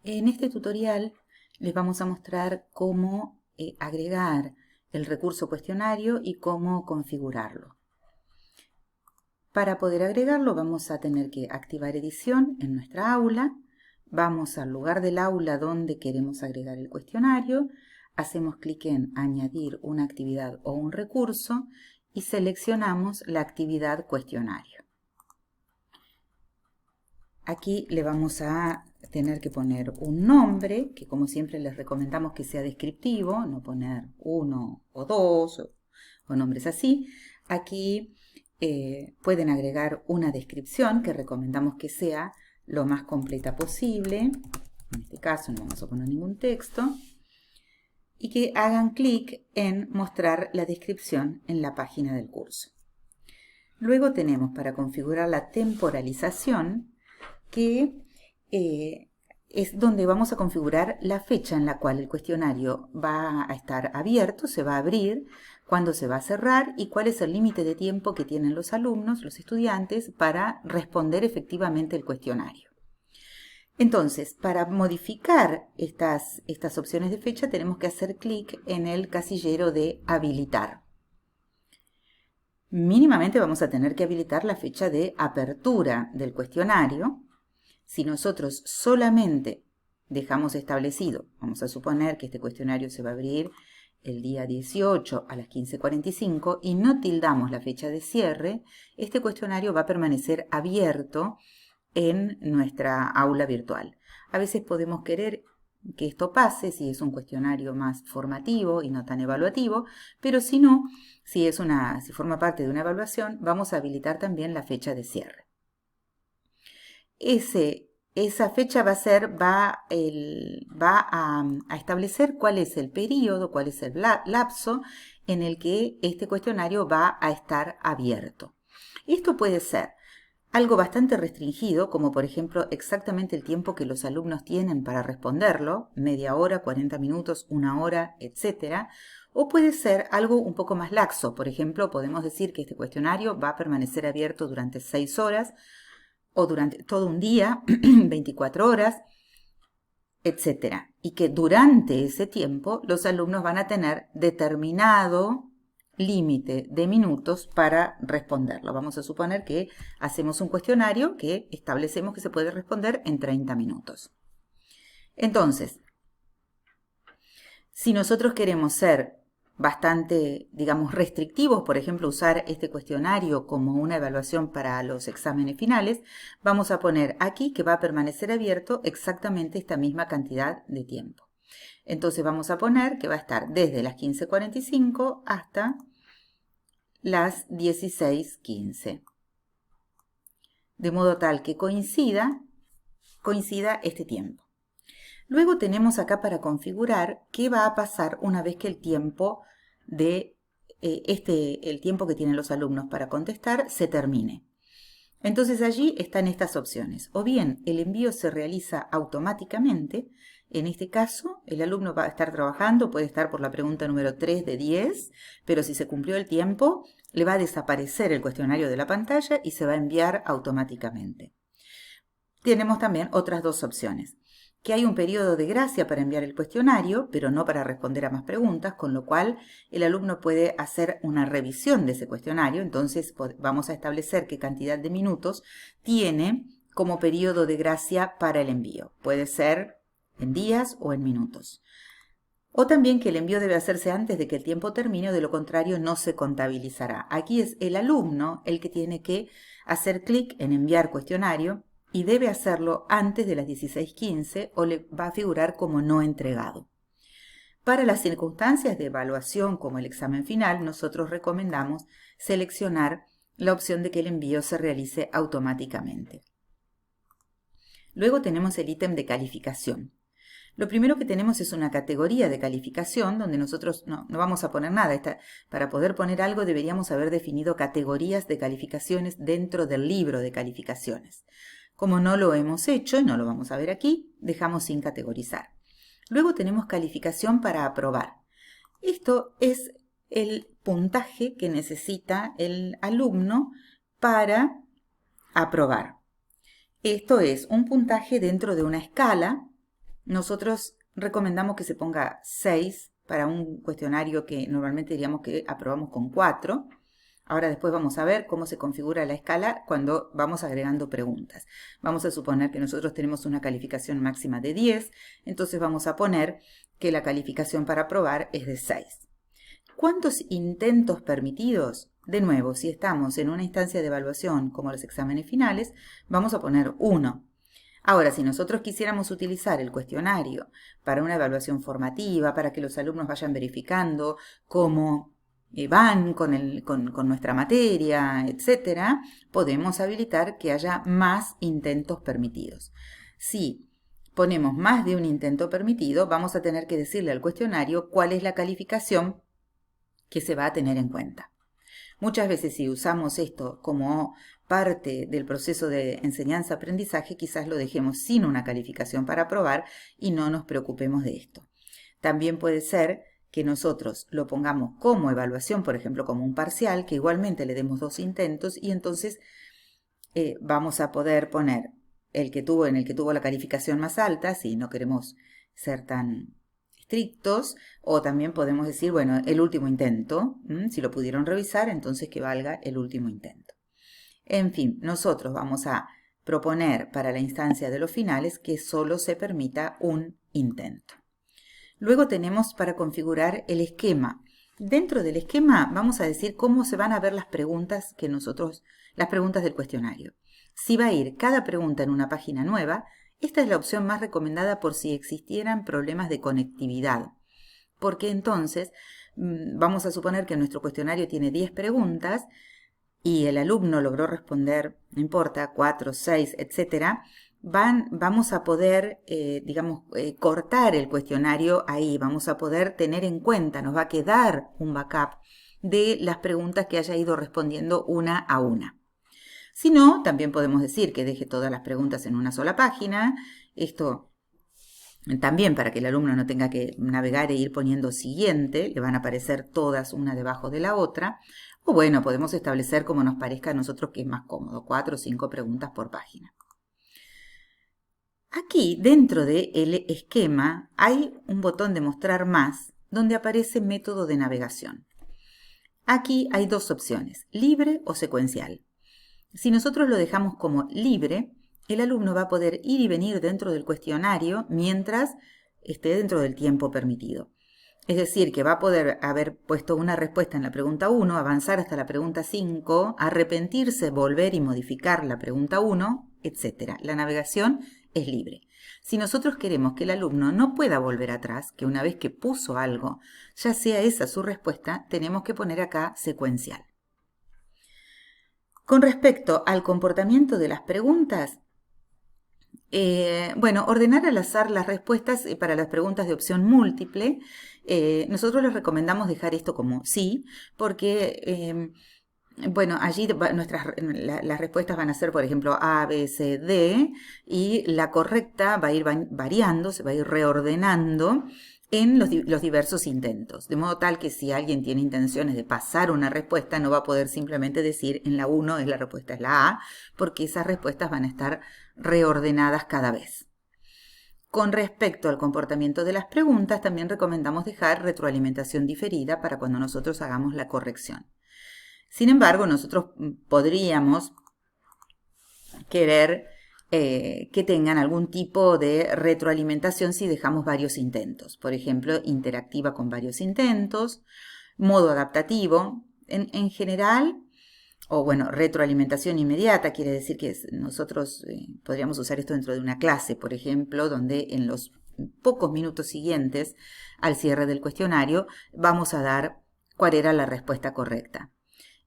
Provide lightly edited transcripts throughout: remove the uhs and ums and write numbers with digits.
En este tutorial les vamos a mostrar cómo agregar el recurso cuestionario y cómo configurarlo. Para poder agregarlo vamos a tener que activar edición en nuestra aula. Vamos al lugar del aula donde queremos agregar el cuestionario. Hacemos clic en añadir una actividad o un recurso y seleccionamos la actividad cuestionario. Aquí le vamos a tener que poner un nombre, que como siempre les recomendamos que sea descriptivo, no poner 1 o 2 o nombres así. Aquí pueden agregar una descripción que recomendamos que sea lo más completa posible. En este caso no vamos a poner ningún texto. Y que hagan clic en mostrar la descripción en la página del curso. Luego tenemos para configurar la temporalización, que es donde vamos a configurar la fecha en la cual el cuestionario va a estar abierto, se va a abrir, cuándo se va a cerrar y cuál es el límite de tiempo que tienen los alumnos, los estudiantes, para responder efectivamente el cuestionario. Entonces, para modificar estas opciones de fecha tenemos que hacer clic en el casillero de habilitar. Mínimamente vamos a tener que habilitar la fecha de apertura del cuestionario. Si nosotros solamente dejamos establecido, vamos a suponer que este cuestionario se va a abrir el día 18 a las 15:45 y no tildamos la fecha de cierre, este cuestionario va a permanecer abierto en nuestra aula virtual. A veces podemos querer que esto pase si es un cuestionario más formativo y no tan evaluativo, pero si no, si forma parte de una evaluación, vamos a habilitar también la fecha de cierre. Esa fecha va a establecer cuál es el periodo, cuál es el lapso en el que este cuestionario va a estar abierto. Esto puede ser algo bastante restringido, como por ejemplo exactamente el tiempo que los alumnos tienen para responderlo, media hora, 40 minutos, 1 hora, etc. O puede ser algo un poco más laxo. Por ejemplo, podemos decir que este cuestionario va a permanecer abierto durante 6 horas o durante todo un día, 24 horas, etc. Y que durante ese tiempo los alumnos van a tener determinado límite de minutos para responderlo. Vamos a suponer que hacemos un cuestionario que establecemos que se puede responder en 30 minutos. Entonces, si nosotros queremos ser bastante, digamos, restrictivos, por ejemplo, usar este cuestionario como una evaluación para los exámenes finales, vamos a poner aquí que va a permanecer abierto exactamente esta misma cantidad de tiempo. Entonces vamos a poner que va a estar desde las 15:45 hasta las 16:15. De modo tal que coincida este tiempo. Luego tenemos acá para configurar qué va a pasar una vez que el tiempo el tiempo que tienen los alumnos para contestar se termine. Entonces allí están estas opciones. O bien el envío se realiza automáticamente. En este caso, el alumno va a estar trabajando, puede estar por la pregunta número 3 de 10, pero si se cumplió el tiempo, le va a desaparecer el cuestionario de la pantalla y se va a enviar automáticamente. Tenemos también otras dos opciones. Que hay un periodo de gracia para enviar el cuestionario, pero no para responder a más preguntas, con lo cual el alumno puede hacer una revisión de ese cuestionario. Entonces vamos a establecer qué cantidad de minutos tiene como periodo de gracia para el envío. Puede ser en días o en minutos. O también que el envío debe hacerse antes de que el tiempo termine, o de lo contrario no se contabilizará. Aquí es el alumno el que tiene que hacer clic en enviar cuestionario y debe hacerlo antes de las 16:15 o le va a figurar como no entregado. Para las circunstancias de evaluación como el examen final, nosotros recomendamos seleccionar la opción de que el envío se realice automáticamente. Luego tenemos el ítem de calificación. Lo primero que tenemos es una categoría de calificación donde nosotros no vamos a poner nada. Para poder poner algo deberíamos haber definido categorías de calificaciones dentro del libro de calificaciones. Como no lo hemos hecho y no lo vamos a ver aquí, dejamos sin categorizar. Luego tenemos calificación para aprobar. Esto es el puntaje que necesita el alumno para aprobar. Esto es un puntaje dentro de una escala nosotros recomendamos que se ponga 6 para un cuestionario que normalmente diríamos que aprobamos con 4. Ahora después vamos a ver cómo se configura la escala cuando vamos agregando preguntas. Vamos a suponer que nosotros tenemos una calificación máxima de 10, entonces vamos a poner que la calificación para aprobar es de 6. ¿Cuántos intentos permitidos? De nuevo, si estamos en una instancia de evaluación como los exámenes finales, vamos a poner 1. Ahora, si nosotros quisiéramos utilizar el cuestionario para una evaluación formativa, para que los alumnos vayan verificando cómo van con nuestra materia, etc., podemos habilitar que haya más intentos permitidos. Si ponemos más de un intento permitido, vamos a tener que decirle al cuestionario cuál es la calificación que se va a tener en cuenta. Muchas veces si usamos esto como parte del proceso de enseñanza-aprendizaje, quizás lo dejemos sin una calificación para aprobar y no nos preocupemos de esto. También puede ser que nosotros lo pongamos como evaluación, por ejemplo, como un parcial, que igualmente le demos 2 intentos y entonces vamos a poder poner en el que tuvo la calificación más alta, si no queremos ser tan estrictos, o también podemos decir, bueno, el último intento, si lo pudieron revisar, entonces que valga el último intento. En fin, nosotros vamos a proponer para la instancia de los finales que solo se permita un intento. Luego tenemos para configurar el esquema. Dentro del esquema vamos a decir cómo se van a ver las preguntas las preguntas del cuestionario. Si va a ir cada pregunta en una página nueva, esta es la opción más recomendada por si existieran problemas de conectividad. Porque entonces vamos a suponer que nuestro cuestionario tiene 10 preguntas y el alumno logró responder, no importa, 4, 6, etcétera. Vamos a poder, cortar el cuestionario ahí, vamos a poder tener en cuenta, nos va a quedar un backup de las preguntas que haya ido respondiendo una a una. Si no, también podemos decir que deje todas las preguntas en una sola página. Esto también para que el alumno no tenga que navegar e ir poniendo siguiente, le van a aparecer todas una debajo de la otra. O bueno, podemos establecer como nos parezca a nosotros que es más cómodo, 4 o 5 preguntas por página. Aquí, dentro del esquema, hay un botón de mostrar más, donde aparece método de navegación. Aquí hay 2 opciones, libre o secuencial. Si nosotros lo dejamos como libre, el alumno va a poder ir y venir dentro del cuestionario mientras esté dentro del tiempo permitido. Es decir, que va a poder haber puesto una respuesta en la pregunta 1, avanzar hasta la pregunta 5, arrepentirse, volver y modificar la pregunta 1, etc. La navegación es libre. Si nosotros queremos que el alumno no pueda volver atrás, que una vez que puso algo, ya sea esa su respuesta, tenemos que poner acá secuencial. Con respecto al comportamiento de las preguntas, ordenar al azar las respuestas para las preguntas de opción múltiple, nosotros les recomendamos dejar esto como sí, porque allí las respuestas van a ser, por ejemplo, A, B, C, D, y la correcta va a ir variando, se va a ir reordenando en los diversos intentos, de modo tal que si alguien tiene intenciones de pasar una respuesta, no va a poder simplemente decir en la 1 la respuesta es la A, porque esas respuestas van a estar reordenadas cada vez. Con respecto al comportamiento de las preguntas, también recomendamos dejar retroalimentación diferida para cuando nosotros hagamos la corrección. Sin embargo, nosotros podríamos querer que tengan algún tipo de retroalimentación si dejamos varios intentos. Por ejemplo, interactiva con varios intentos, modo adaptativo. En general, retroalimentación inmediata, quiere decir que nosotros podríamos usar esto dentro de una clase, por ejemplo, donde en los pocos minutos siguientes al cierre del cuestionario vamos a dar cuál era la respuesta correcta.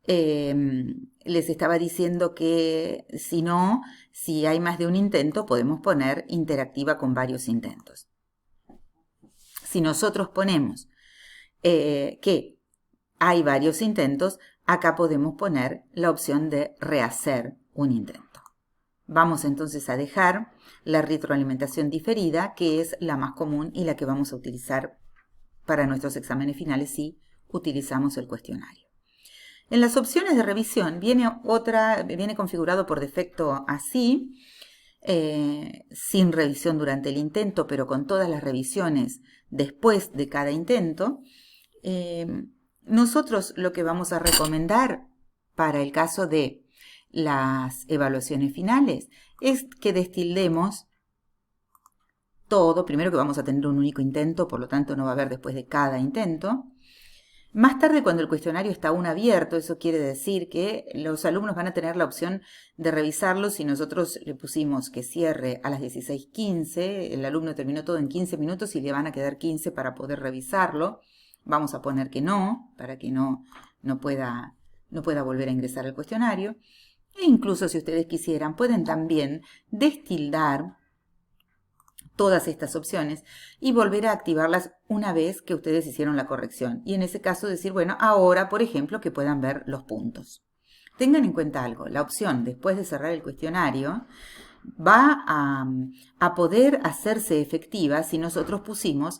Les estaba diciendo que si hay más de un intento, podemos poner interactiva con varios intentos. Si nosotros ponemos que hay varios intentos, acá podemos poner la opción de rehacer un intento. Vamos entonces a dejar la retroalimentación diferida, que es la más común y la que vamos a utilizar para nuestros exámenes finales si utilizamos el cuestionario. En las opciones de revisión viene configurado por defecto así. sin revisión durante el intento, pero con todas las revisiones después de cada intento, nosotros lo que vamos a recomendar para el caso de las evaluaciones finales es que destildemos todo. Primero, que vamos a tener un único intento, por lo tanto no va a haber después de cada intento. Más tarde, cuando el cuestionario está aún abierto, eso quiere decir que los alumnos van a tener la opción de revisarlo. Si nosotros le pusimos que cierre a las 16:15, el alumno terminó todo en 15 minutos y le van a quedar 15 para poder revisarlo. Vamos a poner que no, para que no pueda volver a ingresar al cuestionario. E incluso si ustedes quisieran, pueden también destildar todas estas opciones y volver a activarlas una vez que ustedes hicieron la corrección. Y en ese caso decir, bueno, ahora, por ejemplo, que puedan ver los puntos. Tengan en cuenta algo, la opción después de cerrar el cuestionario va a poder hacerse efectiva si nosotros pusimos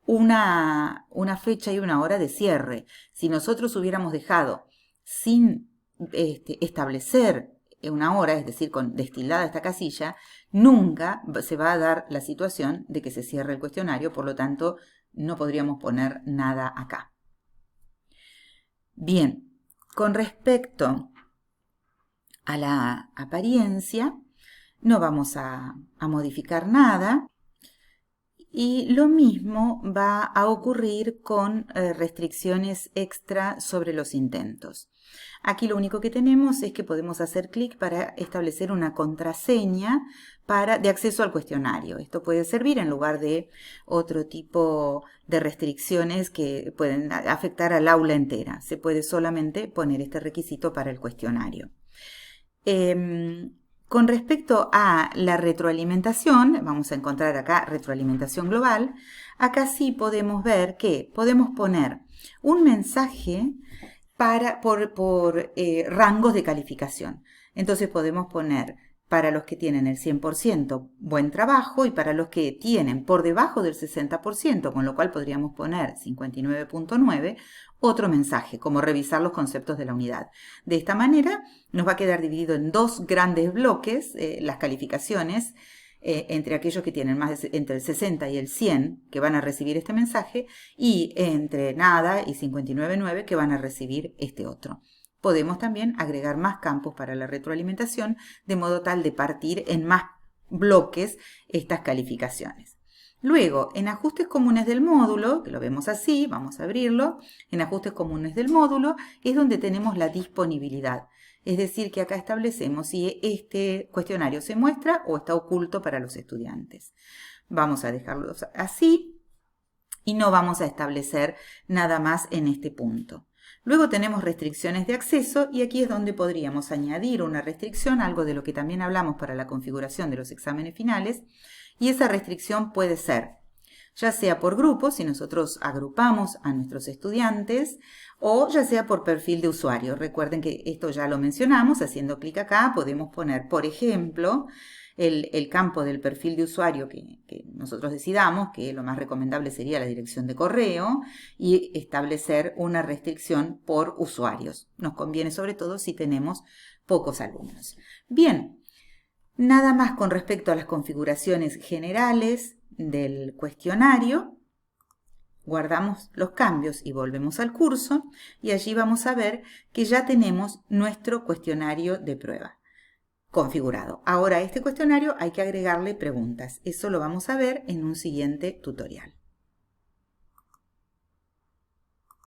una fecha y una hora de cierre. Si nosotros hubiéramos dejado sin establecer una hora, es decir, con destildada esta casilla, nunca se va a dar la situación de que se cierre el cuestionario, por lo tanto, no podríamos poner nada acá. Bien, con respecto a la apariencia, no vamos a modificar nada. Y lo mismo va a ocurrir con restricciones extra sobre los intentos. Aquí lo único que tenemos es que podemos hacer clic para establecer una contraseña de acceso al cuestionario. Esto puede servir en lugar de otro tipo de restricciones que pueden afectar al aula entera. Se puede solamente poner este requisito para el cuestionario. Con respecto a la retroalimentación, vamos a encontrar acá retroalimentación global. Acá sí podemos ver que podemos poner un mensaje por rangos de calificación. Entonces podemos poner para los que tienen el 100% buen trabajo y para los que tienen por debajo del 60%, con lo cual podríamos poner 59.9, otro mensaje, como revisar los conceptos de la unidad. De esta manera nos va a quedar dividido en dos grandes bloques las calificaciones entre aquellos que tienen entre el 60 y el 100 que van a recibir este mensaje y entre nada y 59.9 que van a recibir este otro. Podemos también agregar más campos para la retroalimentación, de modo tal de partir en más bloques estas calificaciones. Luego, en ajustes comunes del módulo, que lo vemos así, vamos a abrirlo, en ajustes comunes del módulo es donde tenemos la disponibilidad. Es decir, que acá establecemos si este cuestionario se muestra o está oculto para los estudiantes. Vamos a dejarlo así y no vamos a establecer nada más en este punto. Luego tenemos restricciones de acceso y aquí es donde podríamos añadir una restricción, algo de lo que también hablamos para la configuración de los exámenes finales, y esa restricción puede ser ya sea por grupo, si nosotros agrupamos a nuestros estudiantes, o ya sea por perfil de usuario. Recuerden que esto ya lo mencionamos, haciendo clic acá podemos poner, por ejemplo, el campo del perfil de usuario que nosotros decidamos, que lo más recomendable sería la dirección de correo, y establecer una restricción por usuarios. Nos conviene sobre todo si tenemos pocos alumnos. Bien, nada más con respecto a las configuraciones generales del cuestionario. Guardamos los cambios y volvemos al curso y allí vamos a ver que ya tenemos nuestro cuestionario de prueba configurado. Ahora a este cuestionario hay que agregarle preguntas. Eso lo vamos a ver en un siguiente tutorial.